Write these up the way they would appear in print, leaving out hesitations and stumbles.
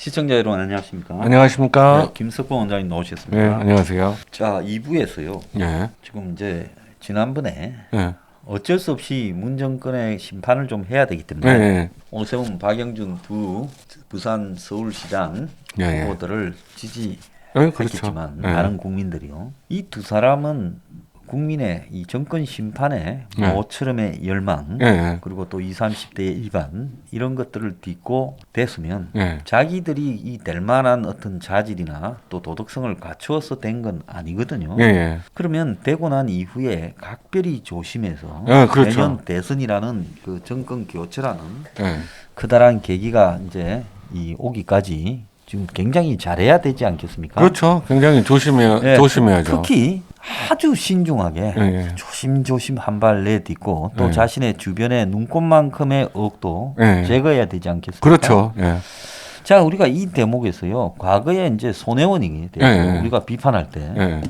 시청자 여러분 안녕하십니까? 안녕하십니까? 네, 김석봉 원장님 나오셨습니다. 네, 안녕하세요. 자, 2부에서요. 네, 지금 이제 지난번에 네, 어쩔 수 없이 문정권의 심판을 좀 해야 되기 때문에 네, 오늘 세운 박영준 두 부산 서울시장 네, 후보들을 네, 그렇죠. 지지했겠지만 네. 많은 국민들이요. 이 두 사람은 국민의 이 정권 심판에 네. 모처럼의 열망 네, 그리고 또 20, 30대의 일반 이런 것들을 딛고 됐으면 네, 자기들이 이 될 만한 어떤 자질이나 또 도덕성을 갖추어서 된 건 아니거든요. 네, 네, 그러면 되고 난 이후에 각별히 조심해서 네, 그렇죠. 내년 대선이라는 그 정권 교체라는 네, 커다란 계기가 이제 이 오기까지 지금 굉장히 잘해야 되지 않겠습니까? 그렇죠. 굉장히 네, 조심해야죠. 특히 아주 신중하게 네, 네. 조심조심 한 발 내딛고 또 네. 자신의 주변의 눈꽃만큼의 의혹도 네. 제거해야 되지 않겠습니까? 그렇죠. 네, 자, 우리가 이 대목에서요. 과거에 이제 손혜원이 대해서 네. 우리가 비판할 때 네,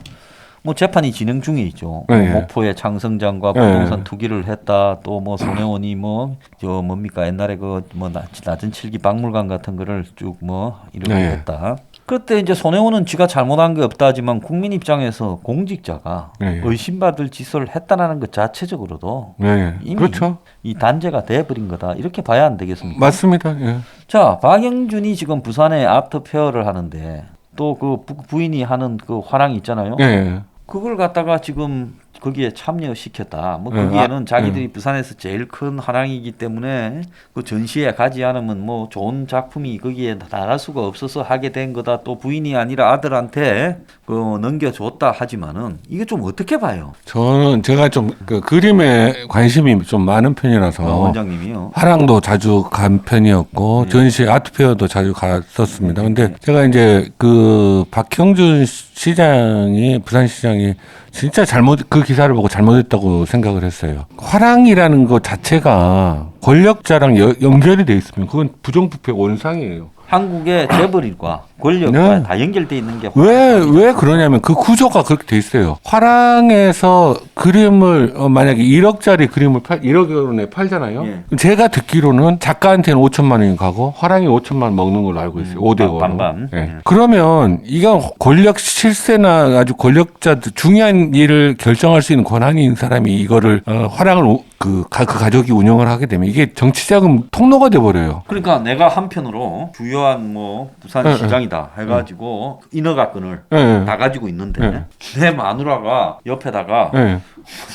뭐 재판이 진행 중에 있죠. 네. 목포의 창성장과 네. 부동산 투기를 했다. 또 뭐 손혜원이 뭐 저 뭡니까 옛날에 그 뭐 낮은 칠기 박물관 같은 거를 쭉 뭐 이렇게 네. 했다. 그때 이제 손혜원은 지가 잘못한 게 없다 하지만 국민 입장에서 공직자가 네. 의심받을 짓을 했다라는 것 자체적으로도 네, 이미 그렇죠. 이 단죄가 돼버린 거다. 이렇게 봐야 안 되겠습니까? 맞습니다. 예. 자, 박영준이 지금 부산에 아프터 페어를 하는데 또 그 부인이 하는 그 화랑이 있잖아요. 예. 그걸 갖다가 지금 거기에 참여시켰다. 뭐 네, 거기에는 자기들이 부산에서 제일 큰 화랑이기 때문에 그 전시회 가지 않으면 뭐 좋은 작품이 거기에 나갈 수가 없어서 하게 된 거다. 또 부인이 아니라 아들한테 그 넘겨줬다 하지만은 이게 좀 어떻게 봐요? 제가 좀 그 그림에 관심이 좀 많은 편이라서 원장님이요. 화랑도 자주 간 편이었고 전시 아트페어도 자주 갔었습니다. 근데 제가 이제 그 박형준 시장이 부산시장이 진짜 그 기사를 보고 잘못했다고 생각을 했어요. 화랑이라는 것 자체가 권력자랑 연결이 돼 있으면 그건 부정부패 원상이에요. 한국의 재벌일과 권력과 네. 다 연결돼 있는 게 왜 그러냐면 그 구조가 그렇게 돼 있어요. 화랑에서 그림을 만약에 1억짜리 그림을 1억 원에 팔잖아요. 예. 제가 듣기로는 작가한테는 5천만 원이 가고 화랑이 5천만 원 먹는 걸로 알고 있어요. 5대 5로. 반반. 예. 예. 그러면 이건 권력 실세나 아주 권력자들 중요한 일을 결정할 수 있는 권한이 있는 사람이 이거를 화랑을 그 가족이 운영을 하게 되면 이게 정치자금 통로가 돼 버려요. 그러니까 내가 한편으로 주요한 뭐 부산시장이다 해가지고 인허가권을 예. 다 가지고 있는데 내 마누라가 옆에다가 예.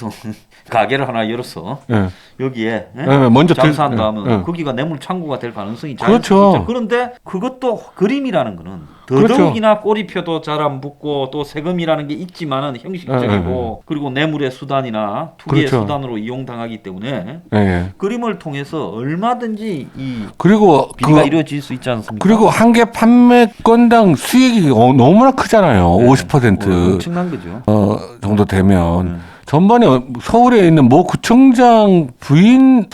무슨 가게를 하나 열었어. 예. 여기에 먼저 장사한다 하면 예. 거기가 뇌물 창구가 될 가능성이 그렇죠. 자연스럽게 있죠. 그런데 그것도 그림이라는 거는 더더욱이나 꼬리표도 잘 안 붙고 또 세금이라는 게 있지만은 형식적이고 그리고 뇌물의 수단이나 투기의 그렇죠. 수단으로 이용당하기 때문에 예. 그림을 통해서 얼마든지 이 그리고 비리가 이루어질 수 있지 않습니까? 그리고 한 개 판매 건당 수익이 너무나 크잖아요. 네. 50% 엄청난 거죠. 정도 되면 전번에 서울에 있는 모 구청장 부인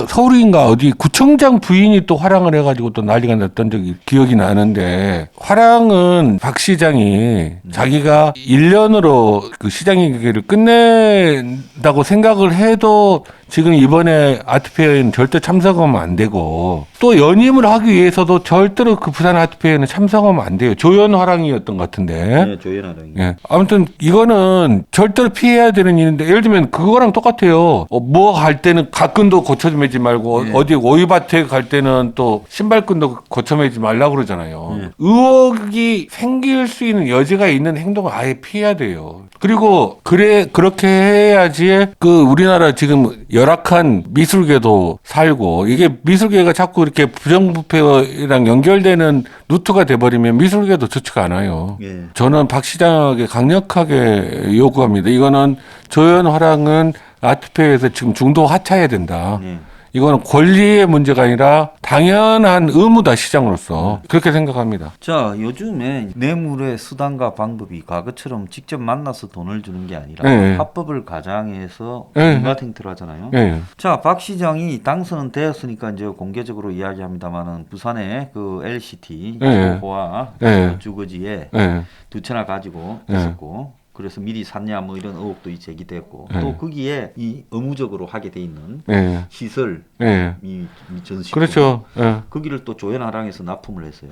서울인가 어디 구청장 부인이 또 화랑을 해가지고 또 난리가 났던 적이 기억이 나는데 화랑은 박 시장이 자기가 1년으로 그 시장의 기회를 끝낸다고 생각을 해도 지금 이번에 아트페어에는 절대 참석하면 안 되고 또 연임을 하기 위해서도 절대로 그 부산 아트페어에는 참석하면 안 돼요. 조연 화랑이었던 것 같은데. 네, 조연하랑이. 예. 아무튼 이거는 절대로 피해야 되는 일인데 예를 들면 그거랑 똑같아요. 뭐 갈 때는 가끈도 고쳐매지 말고 어디 오이밭에 갈 때는 또 신발끈도 고쳐매지 말라고 그러잖아요. 의혹이 생길 수 있는 여지가 있는 행동을 아예 피해야 돼요. 그리고 그렇게 해야지 그 우리나라 지금 열악한 미술계도 살고 이게 미술계가 자꾸 이렇게 부정부패랑 연결되는 루트가 돼버리면 미술계도 좋지가 않아요. 예. 저는 박 시장에게 강력하게 요구합니다. 이거는 조연 화랑은 아트페어에서 지금 중도 하차해야 된다. 예. 이거는 권리의 문제가 아니라 당연한 의무다 시장으로서 그렇게 생각합니다. 자, 요즘에 뇌물의 수단과 방법이 과거처럼 직접 만나서 돈을 주는 게 아니라 네. 합법을 가장해서 네. 온갖 행태를 하잖아요. 예. 자, 박 시장이 당선은 되었으니까 이제 공개적으로 이야기합니다만은 부산의 그 LCT 네. 소호와 네. 주거지에 예. 두 채나 가지고 네. 있었고 그래서 미리 샀냐 뭐 이런 의혹도 제기됐고 네. 또 거기에 이 의무적으로 하게 돼 있는 예. 시설 예. 이 전시 그렇죠. 예. 거기를 또 조연하랑에서 납품을 했어요.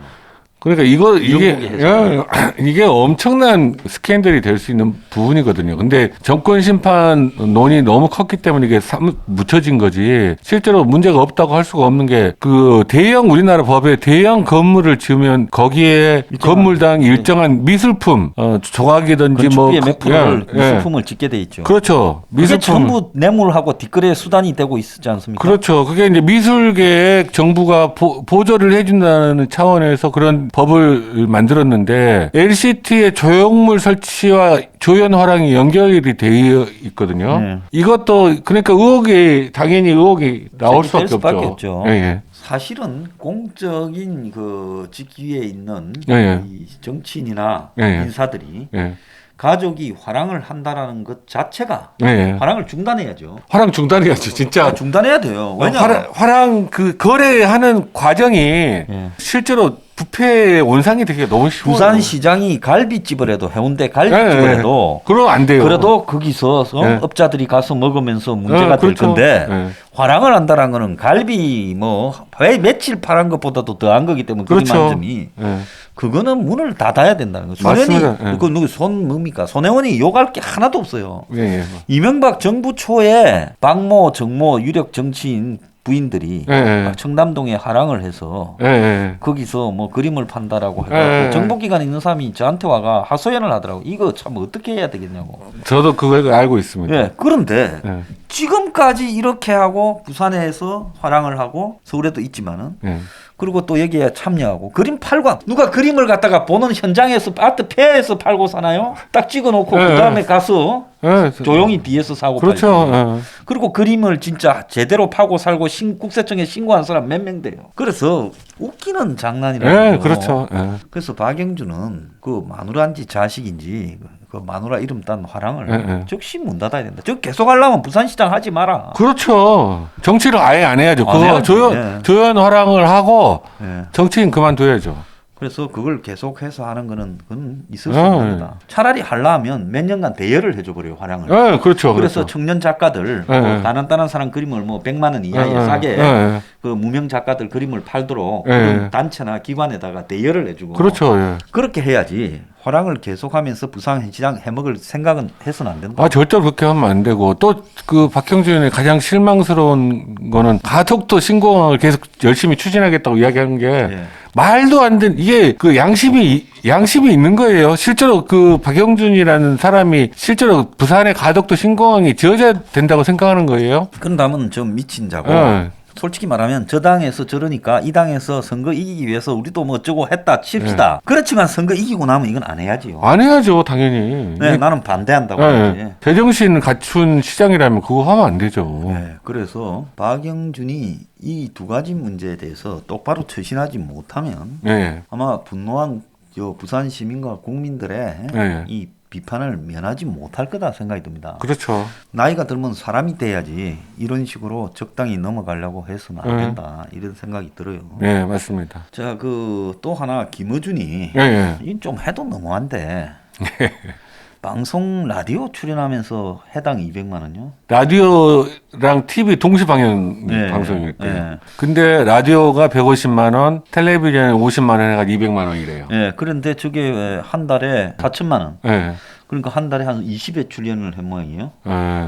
그러니까 이게 엄청난 스캔들이 될 수 있는 부분이거든요. 근데 정권 심판 논이 너무 컸기 때문에 이게 묻혀진 거지. 실제로 문제가 없다고 할 수가 없는 게 그 대형 우리나라 법에 대형 건물을 지으면 거기에 건물당 일정한 미술품, 조각이든지 뭐 건축비의 몇 프로를 미술품을 짓게 돼 있죠. 그렇죠. 그게 전부 뇌물하고 뒷거래 수단이 되고 있지 않습니까? 그렇죠. 그게 이제 미술계에 정부가 보조를 해준다는 차원에서 그런 법을 만들었는데 LCT의 조형물 설치와 조연 화랑이 연결이 되어 있거든요. 네. 이것도 그러니까 당연히 의혹이 나올 수밖에 없죠. 예. 사실은 공적인 그 직위에 있는 예. 이 정치인이나 예. 인사들이 예. 가족이 화랑을 한다라는 것 자체가 예. 화랑을 중단해야죠. 화랑 중단해야죠, 진짜. 중단해야 돼요. 왜냐? 화랑 그 거래하는 과정이 실제로 부패의 원상이 되게 너무 쉬워요. 부산시장이 갈비집을 해도 해운대 갈비집을 해도 그럼 안 돼요. 그래도 거기서 업자들이 가서 먹으면서 문제가 될 그렇죠. 건데 화랑을 한다는 거는 갈비 뭐 며칠 팔은 것보다도 더한 거기 때문에 그렇죠. 그림 한 점이 그거는 문을 닫아야 된다는 거예요. 손혜원이 그 누구 뭡니까? 손혜원이 욕할 게 하나도 없어요. 이명박 정부 초에 박모, 정모, 유력 정치인 부인들이 청담동에 화랑을 해서 거기서 뭐 그림을 판다라고 해가지고 정보기관에 있는 사람이 저한테 와가 하소연을 하더라고. 이거 참 어떻게 해야 되겠냐고. 저도 그걸 알고 있습니다. 그런데 지금까지 이렇게 하고 부산에서 화랑을 하고 서울에도 있지만은 그리고 또 여기에 참여하고 그림 팔고 누가 그림을 갖다가 보는 현장에서 아트 페어에서 팔고 사나요? 딱 찍어놓고 그 다음에 가서 조용히 뒤에서 사고 그렇죠. 팔고 그리고 그림을 진짜 제대로 파고 살고 국세청에 신고한 사람 몇 명 돼요. 그래서 웃기는 장난이라는 거죠. 그렇죠. 그래서 박영준은 그 마누라인지 자식인지 그 마누라 이름 딴 화랑을 즉시 문 닫아야 된다. 저 계속 하려면 부산시장 하지 마라. 그렇죠. 정치를 아예 안 해야죠. 그거 조연 화랑을 하고 정치인 그만둬야죠. 그래서 그걸 계속해서 하는 거는 그건 있을 수 없는 거다. 차라리 하려면 몇 년간 대여를 해줘버려요, 화랑을. 그렇죠. 그래서 그렇죠. 청년 작가들 뭐 다른 사람 그림을 뭐 100만 원 이하에 싸게 그 무명 작가들 그림을 팔도록 그런 단체나 기관에다가 대여를 해주고 그렇죠. 그렇게 해야지. 화랑을 계속하면서 부산시장 해먹을 생각은 해서는 안 된다. 절대로 그렇게 하면 안 되고 또 그 박형준의 가장 실망스러운 거는 가덕도 신공항을 계속 열심히 추진하겠다고 이야기하는 게 말도 안 되는 이게 그 양심이 있는 거예요. 실제로 그 박형준이라는 사람이 실제로 부산의 가덕도 신공항이 지어져야 된다고 생각하는 거예요. 그런다면 좀 미친 자고. 솔직히 말하면 저 당에서 저러니까 이 당에서 선거 이기기 위해서 우리도 뭐 어쩌고 했다 칩시다. 그렇지만 선거 이기고 나면 이건 안 해야지요. 안 해야죠, 당연히. 나는 반대한다고 하지. 제정신 갖춘 시장이라면 그거 하면 안 되죠. 그래서 박영준이 이 두 가지 문제에 대해서 똑바로 처신하지 못하면 아마 분노한 부산 시민과 국민들의 이 비판을 면하지 못할 거다 생각이 듭니다. 그렇죠. 나이가 들면 사람이 돼야지 이런 식으로 적당히 넘어가려고 해서는 안 된다. 이런 생각이 들어요. 네, 맞습니다. 자, 그 또 하나 김어준이 이건 좀 해도 너무한데 방송 라디오 출연하면서 해당 200만 원요? 라디오랑 TV 동시 방영 방송이었대요. 근데 라디오가 150만 원, 텔레비전에 50만 원 해가 200만 원이래요. 그런데 저게 한 달에 4천만 원. 그러니까 한 달에 한 20회 출연을 한 모양이에요.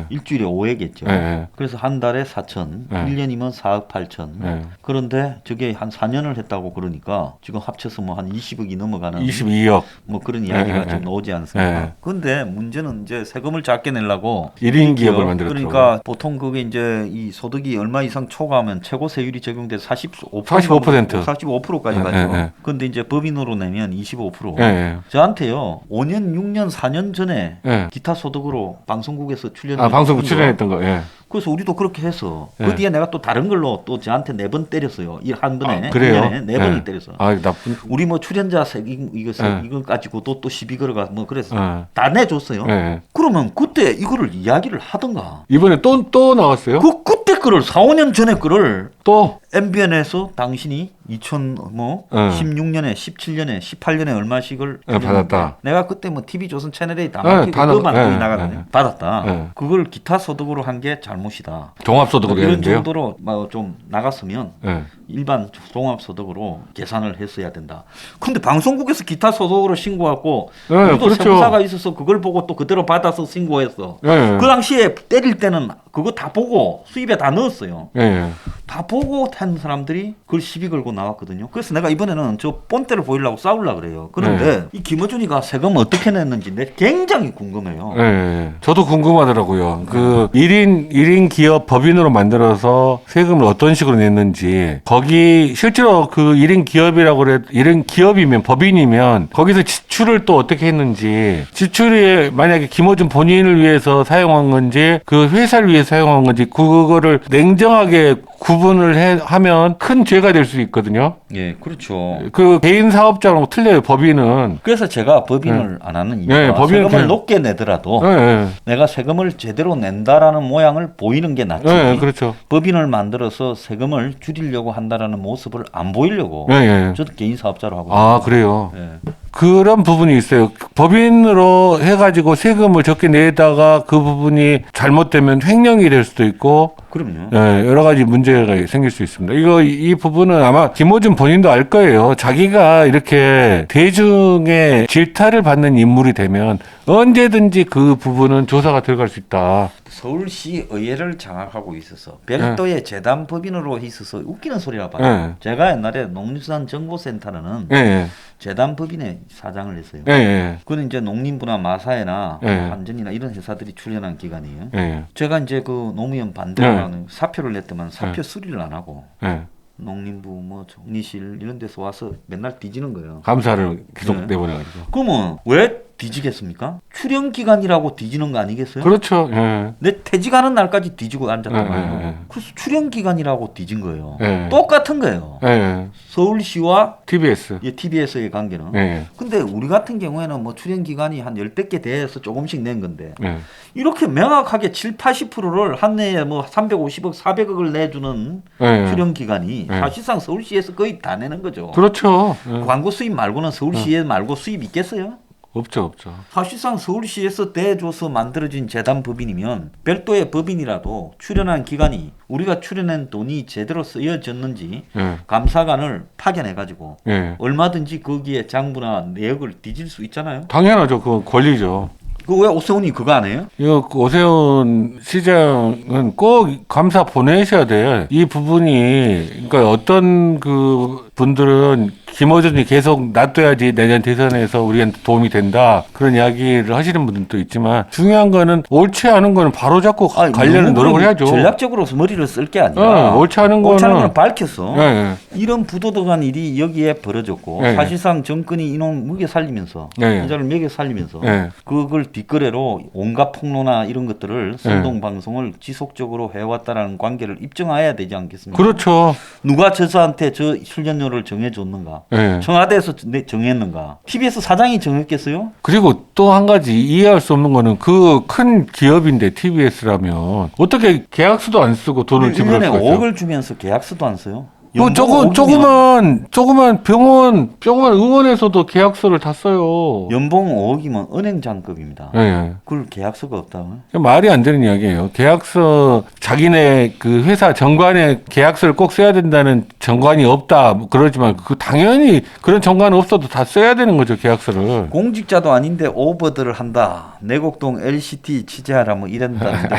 일주일에 5회겠죠. 그래서 한 달에 4천, 1년이면 4억 8천. 그런데 저게 한 4년을 했다고 그러니까 지금 합쳐서 뭐 한 20억이 넘어가는 22억 뭐 그런 이야기가 좀 나오지 않습니까? 그런데 문제는 이제 세금을 작게 내려고 1인 기업을 만들었죠. 그러니까 보통 그게 이제 이 소득이 얼마 이상 초과하면 최고 세율이 적용돼 45%까지 가죠. 그런데 이제 법인으로 내면 25%. 저한테요 5년, 6년, 4년 전에 기타 소득으로 방송국에서 출연을 방송국 출연했던 거. 그래서 우리도 그렇게 해서 그 뒤에 내가 또 다른 걸로 또 저한테 4번 때렸어요. 일 한 번에. 그래요? 1년에 4번이 때렸어. 나쁜. 우리 뭐 출연자 이거 가지고 또 시비 걸어가 뭐 그래서 다 내줬어요. 그러면 그때 이거를 이야기를 하던가. 이번에 또 나왔어요? 그때 거를 4, 5년 전에 거를 또 MBN에서 당신이 2016년에 17년에 18년에 얼마씩을 받았다. 내가 그때 뭐 TV조선 채널에 다 네, 맡기고 다 그것만 네, 거의 나가거든요. 네. 받았다. 네. 그걸 기타 소득으로 한 게 잘못이다. 종합소득으로 이런 되는데요. 정도로 뭐 좀 나갔으면 네. 일반 종합소득으로 계산을 했어야 된다. 근데 방송국에서 기타 소득으로 신고하고 네, 우리도 그렇죠. 세무사가 있어서 그걸 보고 또 그대로 받아서 신고했어. 네. 그 당시에 때릴 때는 그거 다 보고 수입에 다 넣었어요. 네. 다 보고 한 사람들이 그걸 시비 걸고 나왔거든요. 그래서 내가 이번에는 저 본때를 보이려고 싸우려고 그래요. 그런데 이 김어준이가 세금 어떻게 냈는지 내 굉장히 궁금해요. 네. 저도 궁금하더라고요. 그 1인 기업 법인으로 만들어서 세금을 어떤 식으로 냈는지 거기 실제로 그 1인 기업이라고 그래 1인 기업이면 법인이면 거기서 지출을 또 어떻게 했는지 지출이 만약에 김어준 본인을 위해서 사용한 건지 그 회사를 위해서 사용한 건지 그거를 냉정하게 구분을 하면 큰 죄가 될 수 있거든요. 예, 그렇죠. 그 개인 사업자랑 틀려요. 법인은. 그래서 제가 법인을 안 하는 이유가 네, 법인은 세금을 그냥- 높게 내더라도 네, 내가 세금을 제대로 낸다라는 모양을 보이는 게 낫지. 네, 그렇죠. 법인을 만들어서 세금을 줄이려고 한다라는 모습을 안 보이려고 네, 네. 저도 개인 사업자로 하고 아, 그래요. 있습니다. 예. 그런 부분이 있어요. 법인으로 해가지고 세금을 적게 내다가 그 부분이 잘못되면 횡령이 될 수도 있고, 그럼요. 여러 가지 문제가 생길 수 있습니다. 이 부분은 아마 김어준 본인도 알 거예요. 자기가 이렇게 대중의 질타를 받는 인물이 되면 언제든지 그 부분은 조사가 들어갈 수 있다. 서울시 의회를 장악하고 있어서 별도의 재단 법인으로 있어서 웃기는 소리라 봐요. 네. 제가 옛날에 농림수산 정보센터는 예, 재단 법인의 사장을 했어요. 예, 예, 그건 이제 농림부나 마사회나 네. 한전이나 이런 회사들이 출연한 기관이에요. 예, 제가 이제 그 노무현 반대를 하는 사표를 냈더만 사표 수리를 안 하고 예. 농림부 뭐 정리실 이런 데서 와서 맨날 뒤지는 거예요. 감사를 계속 네. 내보내가지고. 그러면 왜 뒤지겠습니까? 출연 기간이라고 뒤지는 거 아니겠어요? 그렇죠. 예. 내 퇴직하는 날까지 뒤지고 앉았단 예, 말이에요. 예, 예. 그래서 출연 기간이라고 뒤진 거예요. 예. 똑같은 거예요. 예. 서울시와 TBS. TBS의 관계는. 예. 근데 우리 같은 경우에는 뭐 출연 기간이 한 10대 개 돼서 조금씩 낸 건데 예. 이렇게 명확하게 7, 80%를 한 해에 뭐 350억, 400억을 내주는 예. 출연 기간이 예. 사실상 서울시에서 거의 다 내는 거죠. 그렇죠. 예. 광고 수입 말고는 서울시에 말고 수입 있겠어요? 없죠, 없죠. 사실상 서울시에서 대줘서 만들어진 재단 법인이면 별도의 법인이라도 출연한 기간이 우리가 출연한 돈이 제대로 쓰여졌는지 예. 감사관을 파견해가지고 예. 얼마든지 거기에 장부나 내역을 뒤질 수 있잖아요. 당연하죠. 그건 권리죠. 그 왜 오세훈이 그거 안 해요? 이거 오세훈 시장은 꼭 감사 보내셔야 돼요. 이 부분이 그러니까 어떤 그 분들은 김어준이 계속 놔둬야지 내년 대선에서 우리한테 도움이 된다 그런 이야기를 하시는 분들도 있지만 중요한 거는 옳지 않은 거는 바로 잡고 가려는 너무 노력을 해야죠. 전략적으로 머리를 쓸 게 아니라 옳지 않은 거는 밝혔어. 예, 예. 이런 부도덕한 일이 여기에 벌어졌고 예, 예. 사실상 정권이 이놈 먹여 살리면서 예, 예. 인자를 먹여 살리면서 예. 그걸 뒷거래로 온갖 폭로나 이런 것들을 선동 방송을 지속적으로 해왔다라는 관계를 입증해야 되지 않겠습니까? 그렇죠. 누가 저서한테 저 출연료를 정해줬는가? 예. 청와대에서 정했는가? TBS 사장이 정했겠어요? 그리고 또 한 가지 이해할 수 없는 거는 그 큰 기업인데 TBS라면 어떻게 계약서도 안 쓰고 돈을 지불할 1년에 수가 있어요? 5억을 주면서 계약서도 안 써요? 뭐 조그만 병원, 조그만 의원에서도 계약서를 다 써요. 연봉 5억이면 은행장급입니다. 예. 그걸 계약서가 없다면? 말이 안 되는 이야기예요. 계약서 자기네 그 회사 정관에 계약서를 꼭 써야 된다는 정관이 없다 뭐 그러지만 그 당연히 그런 정관 없어도 다 써야 되는 거죠 계약서를. 공직자도 아닌데 오버들을 한다. 내곡동 LCT 취재하라 뭐 이런다는데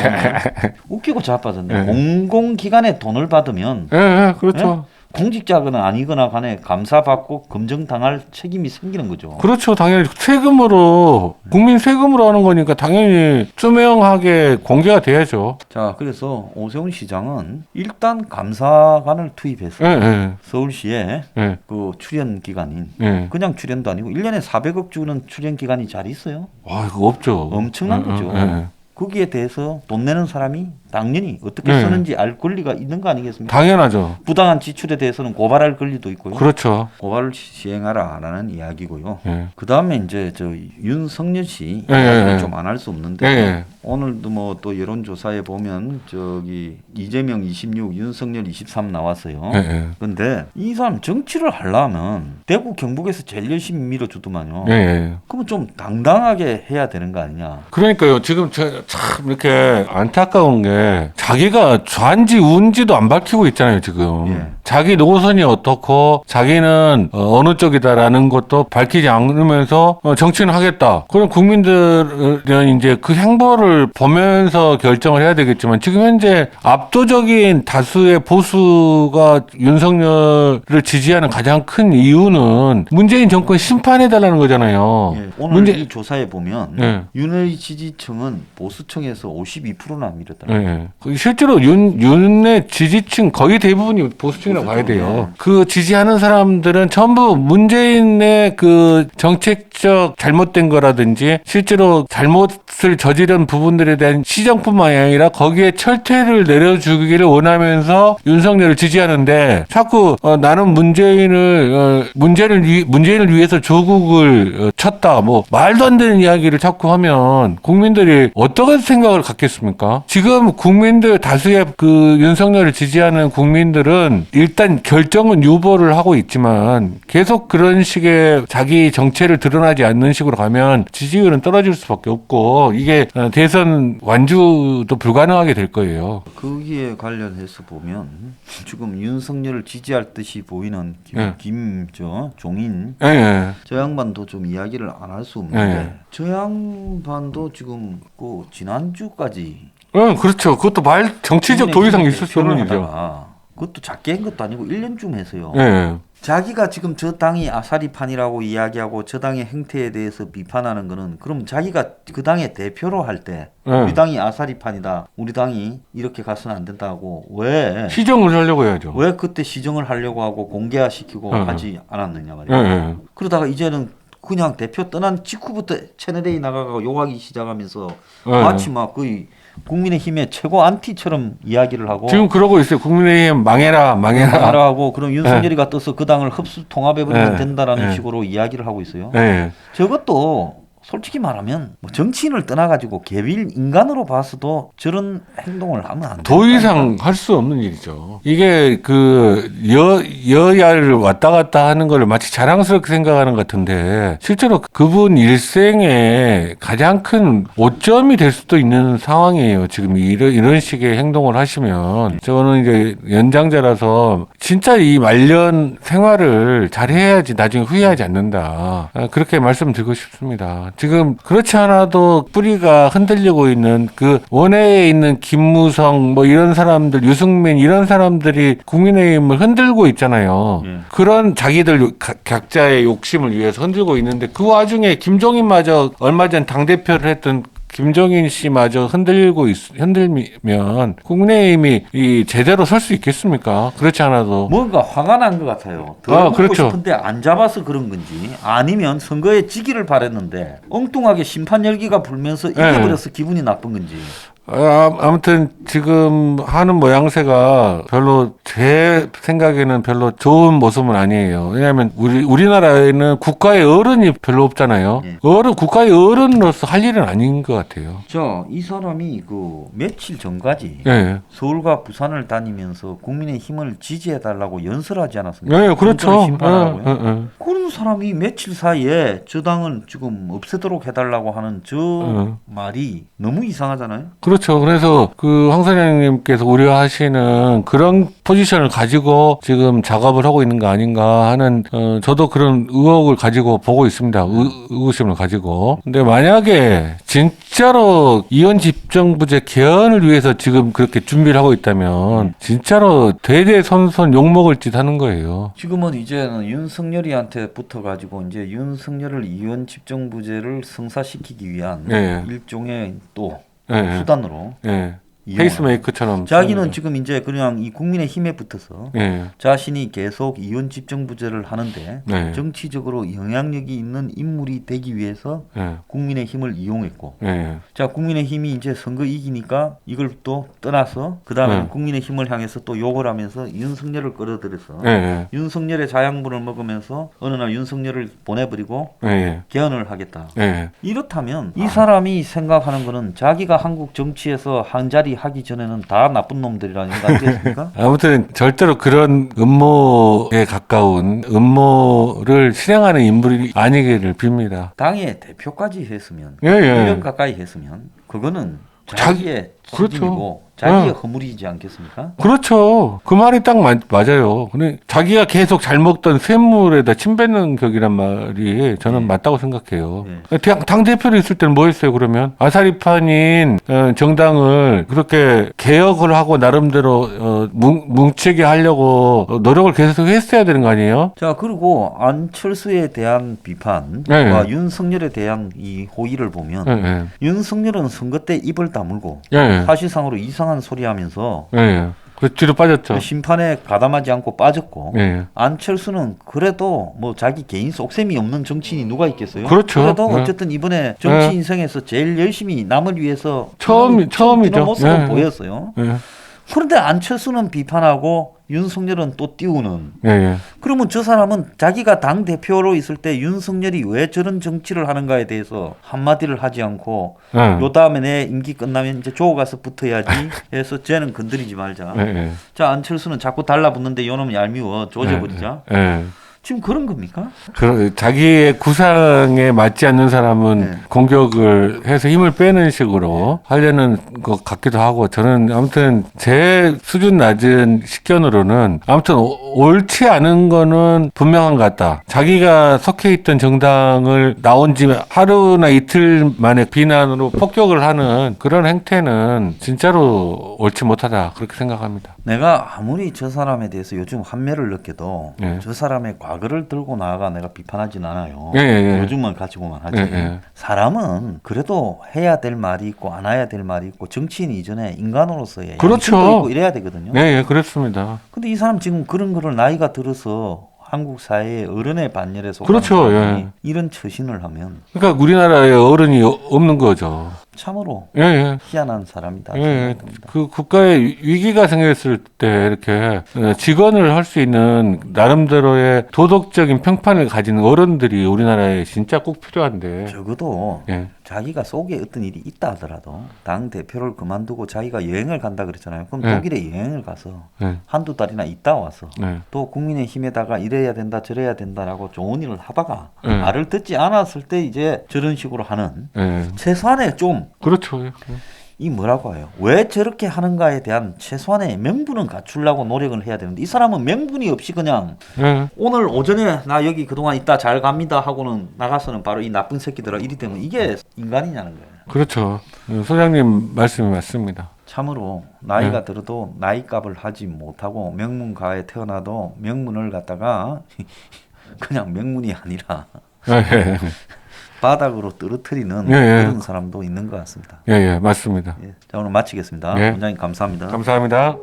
웃기고 자빠졌네. 공공기관에 돈을 받으면 예, 그렇죠. 공직자거나 아니거나 간에 감사받고 검증당할 책임이 생기는 거죠. 그렇죠. 당연히 세금으로 국민 세금으로 하는 거니까 당연히 투명하게 공개가 돼야죠. 자, 그래서 오세훈 시장은 일단 감사관을 투입했어요. 예. 서울시에 예. 그 출연 기관인 예. 그냥 출연도 아니고 1년에 400억 주는 출연 기관이 잘 있어요. 와, 이거 없죠. 엄청난 거죠. 예. 거기에 대해서 돈 내는 사람이 당연히 어떻게 네. 쓰는지 알 권리가 있는 거 아니겠습니까? 당연하죠. 부당한 지출에 대해서는 고발할 권리도 있고요. 그렇죠. 고발을 시행하라라는 이야기고요. 예. 그 다음에 이제 저 윤석열 씨 예, 이야기를 예. 좀 안 할 수 없는데 예. 오늘도 뭐 또 여론조사에 보면 저기 이재명 26, 윤석열 23 나왔어요. 예. 근데 이 사람 정치를 하려면 대구 경북에서 제일 열심히 밀어주더만요. 예. 그러면 좀 당당하게 해야 되는 거 아니냐. 그러니까요. 지금 참 이렇게 안타까운 게 자기가 좌인지 우인지도 안 밝히고 있잖아요. 지금 예. 자기 노선이 어떻고 자기는 어느 쪽이다라는 것도 밝히지 않으면서 정치는 하겠다. 그럼 국민들은 이제 그 행보를 보면서 결정을 해야 되겠지만 지금 현재 압도적인 다수의 보수가 윤석열을 지지하는 가장 큰 이유는 문재인 정권 심판해달라는 거잖아요. 예. 오늘 이 조사에 보면 예. 윤의 지지층은 보수층에서 52%나 밀었다. 예. 실제로 윤의 지지층 거의 대부분이 보수층이라고 봐야 돼요. 그 지지하는 사람들은 전부 문재인의 그 정책적 잘못된 거라든지 실제로 잘못을 저지른 부분들에 대한 시정뿐만이 아니라 거기에 철퇴를 내려주기를 원하면서 윤석열을 지지하는데 자꾸 나는 문재인을 위해서 조국을 쳤다 뭐 말도 안 되는 이야기를 자꾸 하면 국민들이 어떤 생각을 갖겠습니까? 지금 국민들 다수의 그 윤석열을 지지하는 국민들은 일단 결정은 유보를 하고 있지만 계속 그런 식의 자기 정체를 드러나지 않는 식으로 가면 지지율은 떨어질 수밖에 없고 이게 대선 완주도 불가능하게 될 거예요. 거기에 관련해서 보면 지금 윤석열을 지지할 듯이 보이는 종인 예. 저 양반도 좀 이야기를 안 할 수 없는데 예. 저 양반도 지금 그 지난주까지 그렇죠. 그것도 정치적 도의상이 있을 수 없는 일이죠. 하다가 그것도 작게 한 것도 아니고 1년쯤 해서요. 예. 자기가 지금 저 당이 아사리판이라고 이야기하고 저 당의 행태에 대해서 비판하는 거는 그럼 자기가 그 당의 대표로 할 때 우리 당이 아사리판이다. 우리 당이 이렇게 가서는 안 된다고 왜 시정을 하려고 해야죠. 그때 시정을 하려고 하고 공개화시키고 하지 않았느냐 말이에요. 예. 그러다가 이제는 그냥 대표 떠난 직후부터 채널A 나가고 욕하기 시작하면서 예. 마치 막 거의 국민의힘의 최고 안티처럼 이야기를 하고 지금 그러고 있어요. 국민의힘 망해라. 하고 그럼 윤석열이가 떠서 그 당을 흡수 통합해버리면 된다라는 예. 식으로 이야기를 하고 있어요. 예. 저것도 솔직히 말하면 뭐 정치인을 떠나가지고 개별 인간으로 봐서도 저런 행동을 하면 안 돼. 더 이상 할 수 없는 일이죠. 이게 그 여야를 왔다 갔다 하는 걸 마치 자랑스럽게 생각하는 것 같은데 실제로 그분 일생에 가장 큰 오점이 될 수도 있는 상황이에요. 지금 이런 식의 행동을 하시면 저는 이제 연장자라서 진짜 이 말년 생활을 잘 해야지 나중에 후회하지 않는다. 그렇게 말씀드리고 싶습니다. 지금 그렇지 않아도 뿌리가 흔들리고 있는 그 원외에 있는 김무성 뭐 이런 사람들 유승민 이런 사람들이 국민의힘을 흔들고 있잖아요. 그런 자기들 각자의 욕심을 위해서 흔들고 있는데 그 와중에 김종인마저 얼마 전 당대표를 했던 김종인 씨마저 흔들면 국민의힘이 제대로 설 수 있겠습니까? 그렇지 않아도 뭔가 화가 난 것 같아요. 더 먹고 그렇죠. 싶은데 안 잡아서 그런 건지 아니면 선거에 지기를 바랬는데 엉뚱하게 심판 열기가 불면서 이겨버려서 기분이 나쁜 건지. 아무튼 지금 하는 모양새가 별로 제 생각에는 별로 좋은 모습은 아니에요. 왜냐하면 우리나라에는 국가의 어른이 별로 없잖아요. 국가의 어른으로서 할 일은 아닌 것 같아요. 자, 이 사람이 그 며칠 전까지 예. 서울과 부산을 다니면서 국민의 힘을 지지해달라고 연설하지 않았습니까? 네, 그렇죠. 심판하라고요. 그런 사람이 며칠 사이에 저 당을 지금 없애도록 해달라고 하는 저 말이 너무 이상하잖아요. 그렇죠. 그래서 그 황 선생님께서 우려하시는 그런 포지션을 가지고 지금 작업을 하고 있는 거 아닌가 하는 저도 그런 의혹을 가지고 보고 있습니다. 의구심을 가지고. 근데 만약에 진짜로 이원 집정부제 개헌을 위해서 지금 그렇게 준비를 하고 있다면 진짜로 대대손손 욕먹을 짓 하는 거예요. 지금은 이제는 윤석열이한테 붙어가지고 이제 윤석열을 이원 집정부제를 성사시키기 위한 일종의 또 수단으로 페이스메이커처럼 자기는 지금 이제 그냥 이 국민의힘에 붙어서 예. 자신이 계속 이원 집정부제를 하는데 네. 정치적으로 영향력이 있는 인물이 되기 위해서 예. 국민의힘을 이용했고 예. 자 국민의힘이 이제 선거 이기니까 이걸 또 떠나서 그 다음에 네. 국민의힘을 향해서 또 욕을 하면서 윤석열을 끌어들여서 예. 윤석열의 자양분을 먹으면서 어느 날 윤석열을 보내버리고 예. 개헌을 하겠다. 예. 이렇다면 이 사람이 생각하는 거는 자기가 한국 정치에서 한 자리 하기 전에는 다 나쁜 놈들이라는 거 아니겠습니까? 아무튼 절대로 그런 음모에 가까운 음모를 실행하는 인물이 아니기를 빕니다. 당의 대표까지 했으면 예, 예. 1년 가까이 했으면 그거는 자기- 자기의 그렇죠. 책임이고 자기의 예. 허물이지 않겠습니까? 그렇죠. 그 말이 딱 맞아요. 근데 자기가 계속 잘 먹던 쇠물에다 침 뱉는 격이란 말이 저는 네. 맞다고 생각해요. 네. 당 대표로 있을 때는 뭐 했어요, 그러면? 아사리판인 정당을 그렇게 개혁을 하고 나름대로 뭉치게 하려고 노력을 계속 했어야 되는 거 아니에요? 자 그리고 안철수에 대한 비판과 네. 윤석열에 대한 이 호의를 보면 예, 예. 윤석열은 선거 때 입을 다물고 예, 예. 사실상으로 이상한 소리 하면서 예, 예. 그 뒤로 빠졌죠. 심판에 가담하지 않고 빠졌고 예, 예. 안철수는 그래도 뭐 자기 개인 속셈이 없는 정치인이 누가 있겠어요? 그렇죠. 그래도 네. 어쨌든 이번에 정치 인생에서 제일 열심히 남을 위해서 처음이죠. 이런 모습을 예. 보였어요. 예, 그런데 안철수는 비판하고 윤석열은 또 띄우는. 예, 예. 그러면 저 사람은 자기가 당 대표로 있을 때 윤석열이 왜 저런 정치를 하는가에 대해서 한마디를 하지 않고 예. 요 다음에 내 임기 끝나면 이제 조고 가서 붙어야지 해서 쟤는 건드리지 말자. 예, 예. 자 안철수는 자꾸 달라붙는데 요놈 얄미워 조져버리자. 예, 예. 지금 그런 겁니까? 자기의 구상에 맞지 않는 사람은 네. 공격을 해서 힘을 빼는 식으로 하려는 것 같기도 하고, 저는 아무튼 제 수준 낮은 식견으로는 아무튼 옳지 않은 거는 분명한 것 같다. 자기가 속해 있던 정당을 나온 지 하루나 이틀 만에 비난으로 폭격을 하는 그런 행태는 진짜로 옳지 못하다, 그렇게 생각합니다. 내가 아무리 저 사람에 대해서 요즘 환멸을 느껴도 네. 저 사람의 과거를 들고 나아가 내가 비판하진 않아요. 예, 예, 예. 요즘만 가지고만 하지. 예, 예. 사람은 그래도 해야 될 말이 있고 안 해야 될 말이 있고 정치인 이전에 인간으로서의 그렇죠. 양심도 있고 이래야 되거든요. 예, 예, 그렇습니다. 근데 이 사람 지금 그런 거를 나이가 들어서 한국 사회의 어른의 반열에 속하는 그렇죠, 사람이 예. 이런 처신을 하면 그러니까 우리나라에 어른이 없는 거죠. 참으로 예, 예. 희한한 사람이다. 예, 생각합니다. 그 국가에 위기가 생겼을 때 이렇게 직언을 할 수 있는 나름대로의 도덕적인 평판을 가진 어른들이 우리나라에 진짜 꼭 필요한데. 적어도 예, 자기가 속에 어떤 일이 있다 하더라도 당 대표를 그만두고 자기가 여행을 간다 그랬잖아요. 그럼 네. 독일에 여행을 가서 예, 한두 달이나 있다 와서 예. 또 국민의힘에다가 이래야 된다 저래야 된다라고 좋은 일을 하다가 네. 말을 듣지 않았을 때 이제 저런 식으로 하는 예. 최소한의 좀 그렇죠. 예. 이 뭐라고 해요? 왜 저렇게 하는가에 대한 최소한의 명분은 갖추려고 노력을 해야 되는데 이 사람은 명분이 없이 그냥 예. 오늘 오전에 나 여기 그동안 있다 잘 갑니다 하고는 나가서는 바로 이 나쁜 새끼들아 이리 되면 이게 인간이냐는 거예요. 그렇죠. 소장님 말씀이 맞습니다. 참으로 나이가 들어도 나이값을 하지 못하고 명문가에 태어나도 명문을 갖다가 그냥 명문이 아니라 예, 예, 바닥으로 떨어뜨리는 예, 예. 그런 사람도 있는 것 같습니다. 예, 예, 맞습니다. 예. 자 오늘 마치겠습니다. 예. 원장님 감사합니다. 감사합니다.